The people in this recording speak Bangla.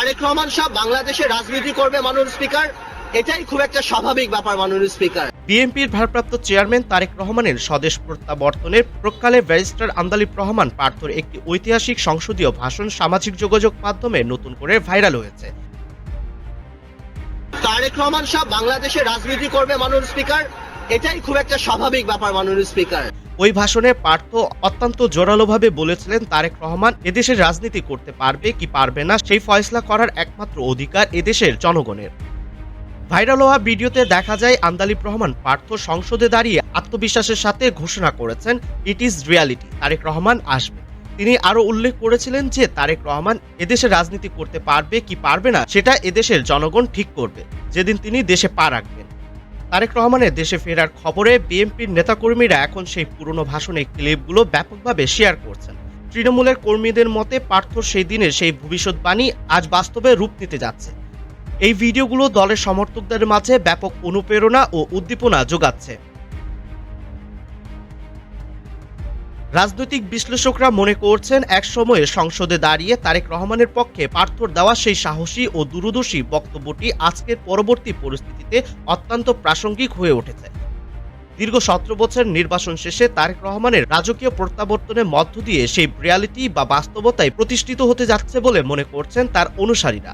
তারেক রহমান সাহেব বাংলাদেশে রাজনীতি করবে মাননীয় স্পিকার, এটাই খুব একটা স্বাভাবিক ব্যাপার মাননীয় স্পিকার। বিএনপির ভারপ্রাপ্ত চেয়ারম্যান তারেক রহমানের স্বদেশ প্রত্যাবর্তনের প্রকালে ব্যারিস্টার আন্দালিব রহমান পার্থর একটি ঐতিহাসিক সংসদীয় ভাষণ সামাজিক যোগাযোগ মাধ্যমে নতুন করে ভাইরাল হয়েছে। তারেক রহমান সাহেব বাংলাদেশে রাজনীতি করবে মাননীয় স্পিকার, এটাই খুব একটা স্বাভাবিক ব্যাপার মাননীয় স্পিকার। ওই ভাষণে পার্থ অত্যন্ত জোরালোভাবে বলেছিলেন তারেক রহমান এদেশের রাজনীতি করতে পারবে কি পারবে না সেই ফয়সলা করার একমাত্র অধিকার এদেশের জনগণের। ভাইরাল হওয়া ভিডিওতে দেখা যায় আন্দালিব রহমান পার্থ সংসদে দাঁড়িয়ে আত্মবিশ্বাসের সাথে ঘোষণা করেছেন it is reality, Tarique Rahman আসবে। তিনি আরো উল্লেখ করেছিলেন যে তারেক রহমান এদেশে রাজনীতি করতে পারবে কি পারবে না সেটা এদেশের জনগণ ঠিক করবে যেদিন তিনি দেশে পা রাখবেন। তারেক রহমানের দেশে ফেরার খবরে বিএনপির নেতাকর্মীরা এখন সেই পুরনো ভাষণের ক্লিপগুলো ব্যাপকভাবে শেয়ার করছেন। তৃণমূলের কর্মীদের মতে পার্থ সেই দিনের সেই ভবিষ্যৎবাণী আজ বাস্তবে রূপ নিতে যাচ্ছে। এই ভিডিওগুলো দলের সমর্থকদের মাঝে ব্যাপক অনুপ্রেরণা ও উদ্দীপনা যোগাচ্ছে। রাজনৈতিক বিশ্লেষকরা মনে করছেন একসময়ে সংসদে দাঁড়িয়ে তারেক রহমানের পক্ষে পার্থর দেওয়া সেই সাহসী ও দূরদর্শী বক্তব্যটি আজকের পরবর্তী পরিস্থিতিতে অত্যন্ত প্রাসঙ্গিক হয়ে উঠেছে। দীর্ঘ 17 বছর নির্বাচন শেষে তারেক রহমানের রাজকীয় প্রত্যাবর্তনের মধ্য দিয়ে সেই রিয়ালিটি বা বাস্তবতায় প্রতিষ্ঠিত হতে যাচ্ছে বলে মনে করছেন তার অনুসারীরা।